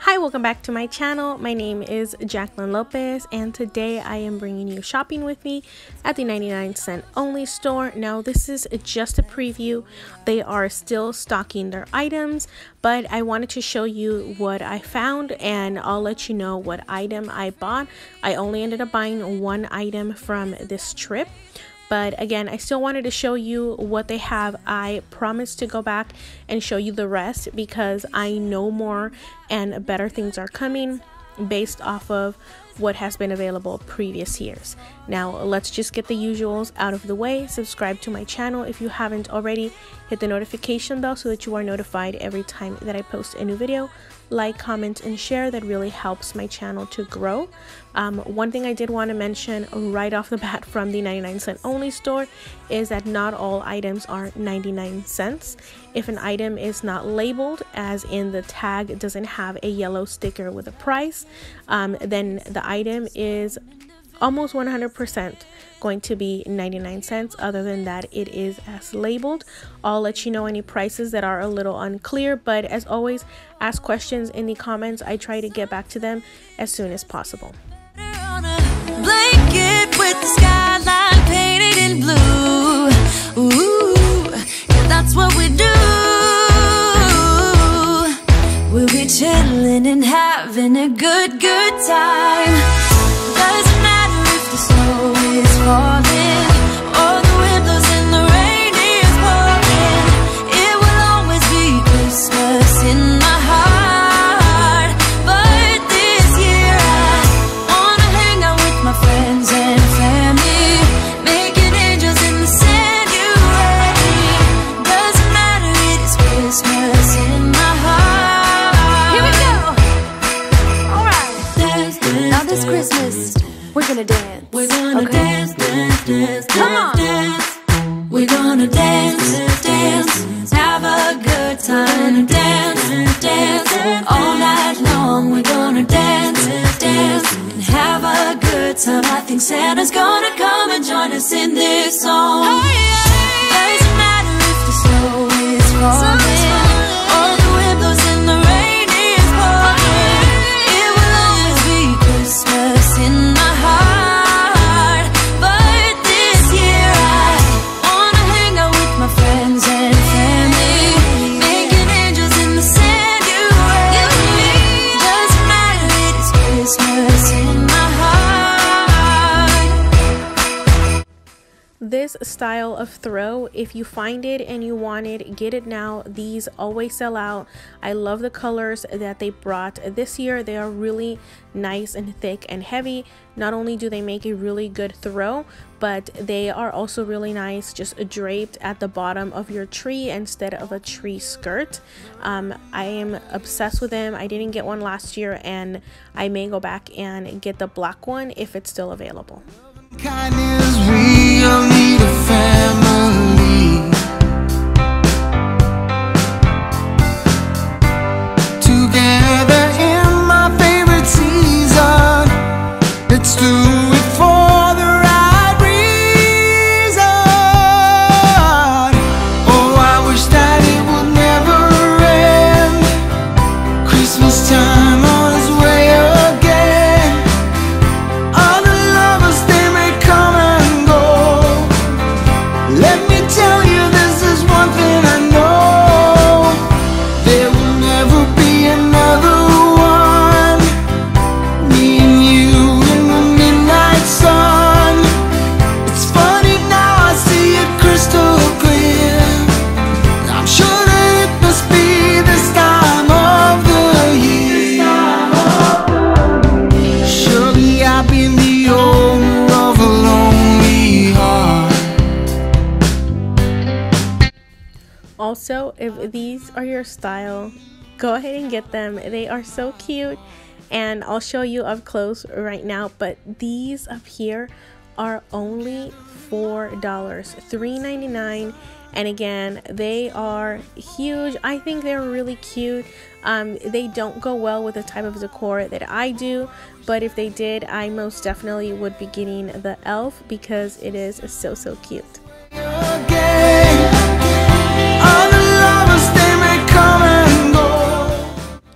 Hi, welcome back to my channel. My name is Jacqueline Lopez, and today I am bringing you shopping with me at the 99-cent only store. Now, this is just a preview. They are still stocking their items, but I wanted to show you what I found, and I'll let you know what item I bought. I only ended up buying one item from this trip. But again, I still wanted to show you what they have. I promised to go back and show you the rest because I know more and better things are coming based off of what has been available previous years. Now, let's just get the usuals out of the way. Subscribe to my channel if you haven't already. Hit the notification bell so that you are notified every time that I post a new video. Like, comment, and share. That really helps my channel to grow. One thing I did want to mention right off the bat from the 99-cent only store is that not all items are 99 cents. If an item is not labeled, as in the tag doesn't have a yellow sticker with a price, then the item is almost 100% going to be 99 cents. Other than that, it is as labeled. I'll let you know any prices that are a little unclear, but as always, ask questions in the comments. I try to get back to them as soon as possible. Blanket with the skyline painted in blue. Ooh, yeah, that's what we do. We'll be chilling and having a good time. Doesn't matter if the snow is falling or the wind blows and the rain is pouring. It will always be Christmas in my heart. But this year I wanna hang out with my friends and family, making angels in the sand. You ready? Doesn't matter, it is Christmas in my heart. Here we go. All right. Dance, dance, now this Christmas we're gonna dance. We're gonna dance, dance, dance, come on. Dance. We're gonna dance, dance, have a good time. Dance, dance, all night long. We're gonna dance, dance, and have a good time. I think Santa's gonna come and join us in this song. Oh, yeah. Doesn't matter if the snow is falling or the wind blows and the rain is pouring. It will always be Christmas in my heart. But this year I wanna hang out with my friends and family, making angels in the sand. You ready? Doesn't matter, it is Christmas in my heart. This style of throw, if you find it and you want it, get it now. These always sell out. I love the colors that they brought this year. They are really nice and thick and heavy. Not only do they make a really good throw, but they are also really nice just draped at the bottom of your tree instead of a tree skirt. I am obsessed with them. I didn't get one last year, and I may go back and get the black one if it's still available. Kindness, we all need a family. Together in my favorite season, let's do it for the right reason. Oh, I wish that it would never end. Christmas time on its way again. All the lovers, they may come and go. Let me tell you, this is one thing I know. There will never be another one. Me and you in the midnight sun. It's funny now, I see it crystal clear. I'm sure that it must be this time of the year. Surely I've been the owner of a lonely heart. Also, if these are your style, go ahead and get them. They are so cute, and I'll show you up close right now. But these up here are only $4, $3.99, and again, they are huge. I think they're really cute. They don't go well with the type of decor that I do, but if they did, I most definitely would be getting the elf because it is so cute. All the lovers, they may come and go.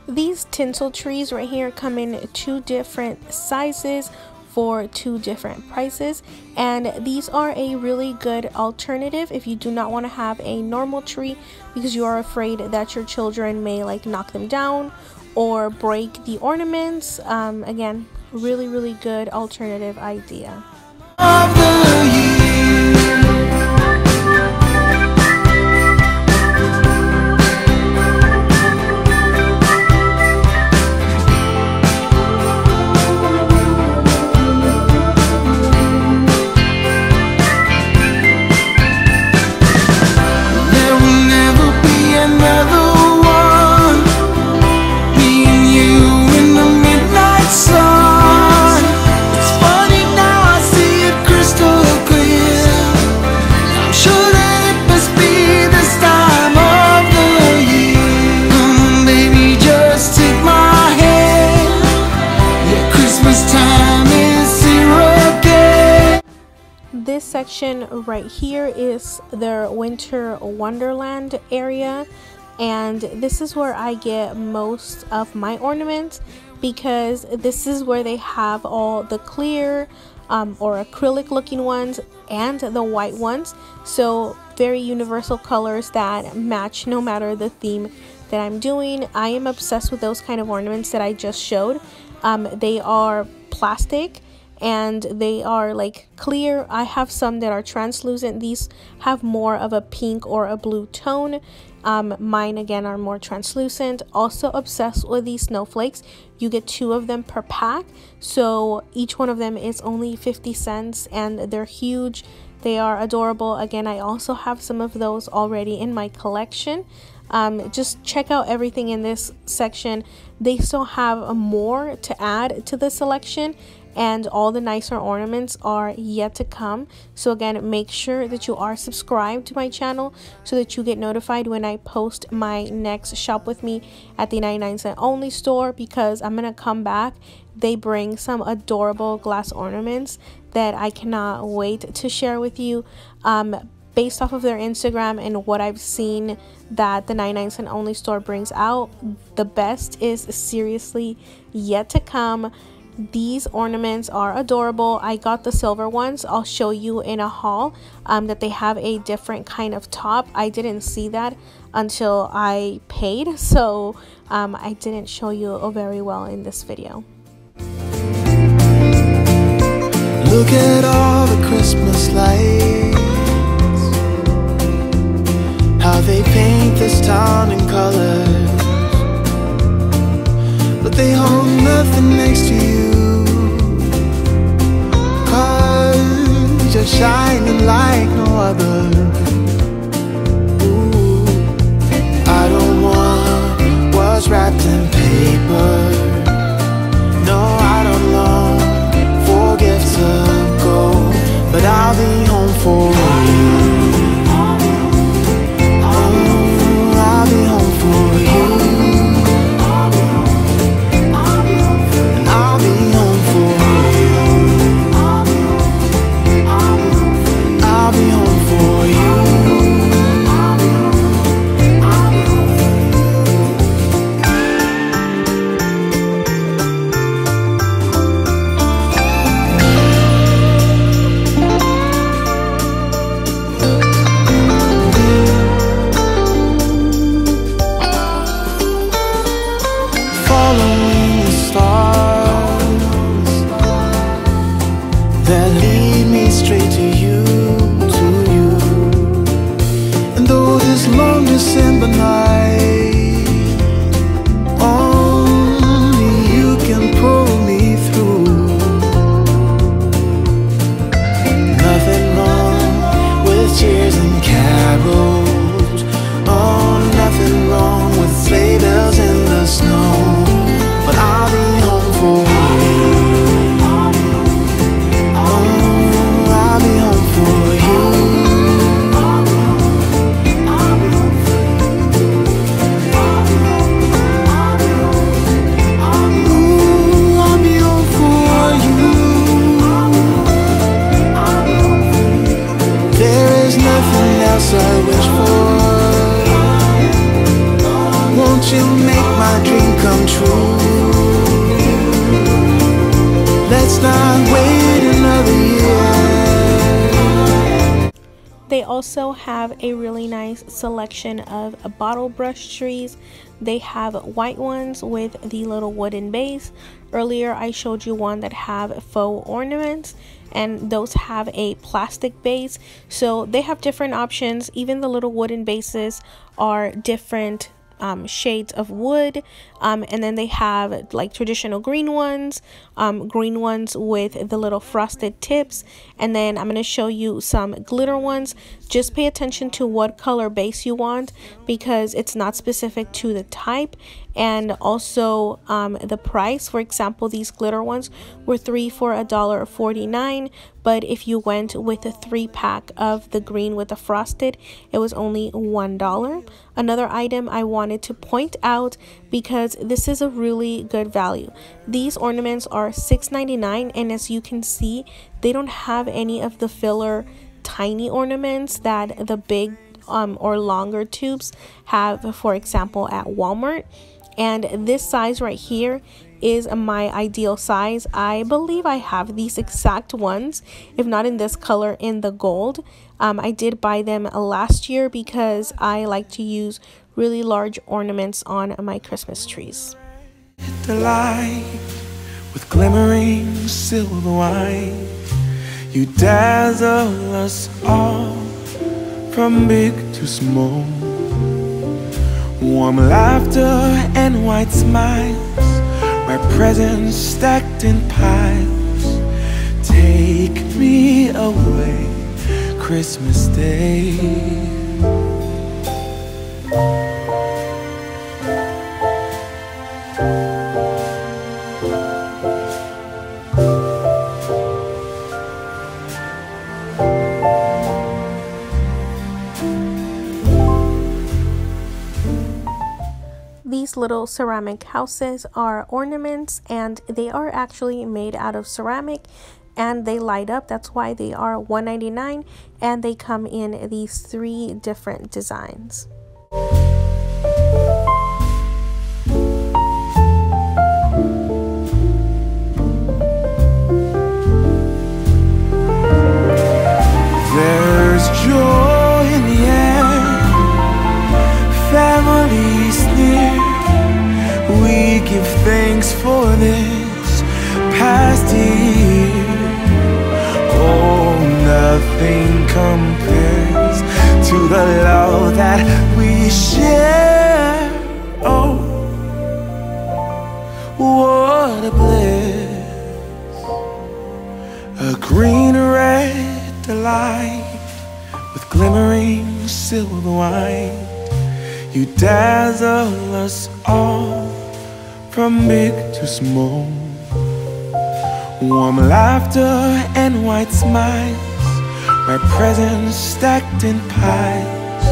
These Tinsel Trees right here come in 2 different sizes for 2 different prices, and these are a really good alternative if you do not want to have a normal tree because you are afraid that your children may like knock them down or break the ornaments. Again, really good alternative idea. This section right here is their winter wonderland area, and this is where I get most of my ornaments because this is where they have all the clear or acrylic looking ones and the white ones, so very universal colors that match no matter the theme that I'm doing. I am obsessed with those kind of ornaments that I just showed. They are plastic and they are like clear. I have some that are translucent. These have more of a pink or a blue tone. Mine again are more translucent. Also obsessed with these snowflakes. You get 2 of them per pack, so each one of them is only 50 cents and they're huge. They are adorable. Again, I also have some of those already in my collection. Just check out everything in this section. They still have more to add to the selection, and all the nicer ornaments are yet to come. So again, make sure that you are subscribed to my channel so that you get notified when I post my next shop with me at the 99-cent only store, because I'm gonna come back. They bring some adorable glass ornaments that I cannot wait to share with you. Based off of their Instagram and what I've seen that the 99-cent only store brings out, the best is seriously yet to come. These ornaments are adorable. I got the silver ones. I'll show you in a haul that they have a different kind of top. I didn't see that until I paid, so I didn't show you very well in this video. Look at all the Christmas lights, how they paint this town in colors, but they hold nothing next to you, 'cause you're shining like no other. Ooh, I don't want what's wrapped in paper. No, I don't long for gifts of gold, but I'll be home for you. I'll be home for you. I'll be let's not wait another year. They also have a really nice selection of bottle brush trees. They have white ones with the little wooden base. Earlier I showed you one that have faux ornaments, and those have a plastic base. So they have different options. Even the little wooden bases are different shades of wood, and then they have like traditional green ones with the little frosted tips, and then I'm going to show you some glitter ones. Just pay attention to what color base you want, because it's not specific to the type, and also the price. For example, these glitter ones were 3 for $1.49, but if you went with a 3-pack of the green with the frosted, it was only $1. Another item I wanted to point out, because this is a really good value. These ornaments are $6.99, and as you can see, they don't have any of the filler tiny ornaments that the big or longer tubes have, for example, at Walmart. And this size right here is my ideal size. I believe I have these exact ones, if not in this color, in the gold. I did buy them last year because I like to use really large ornaments on my Christmas trees. The light with glimmering silver wine, you dazzle us all from big to small. Warm laughter and white smiles, my presents stacked in piles. Take me away, Christmas Day. These little ceramic houses are ornaments, and they are actually made out of ceramic, and they light up. That's why they are $1.99, and they come in these 3 different designs. There's joy in the air, families near. We give thanks for this past year. Oh, nothing compares to the love that we share. Oh, what a bliss. A green red delight with glimmering silver wine. You dazzle us all from big to small. Warm laughter and white smiles, my presents stacked in piles.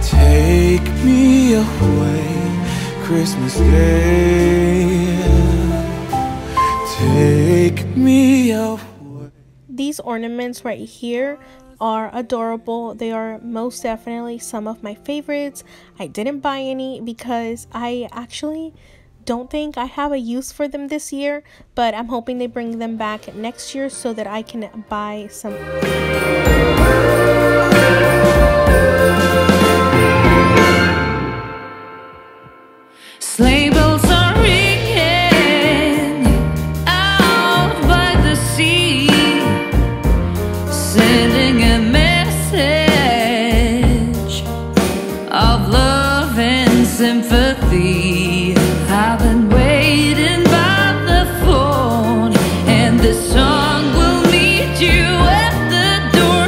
Take me away, Christmas Day. Take me away. These ornaments right here are adorable. They are most definitely some of my favorites. I didn't buy any because I actually don't think I have a use for them this year, but I'm hoping they bring them back next year so that I can buy some. Sleigh bells are ringing out by the sea, sending a message of love and sympathy. I've been waiting by the phone, and this song will meet you at the door.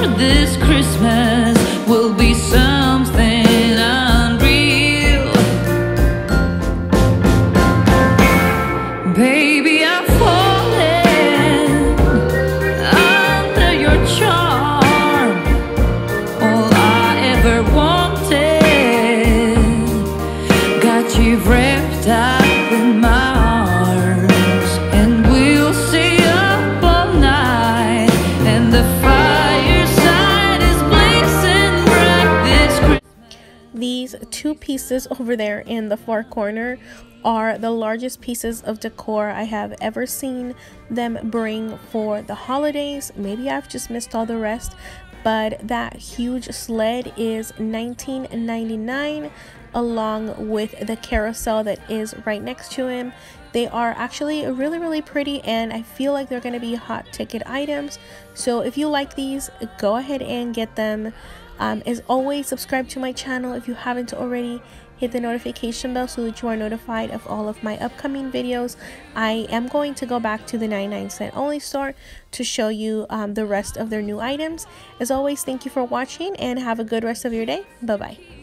two pieces over there in the far corner are the largest pieces of decor I have ever seen them bring for the holidays. Maybe I've just missed all the rest, but that huge sled is $19.99 along with the carousel that is right next to him. They are actually really pretty, and I feel like they're going to be hot ticket items. So if you like these, go ahead and get them. As always, subscribe to my channel if you haven't already. Hit the notification bell so that you are notified of all of my upcoming videos. I am going to go back to the 99-cent only store to show you the rest of their new items. As always, thank you for watching and have a good rest of your day. Bye bye.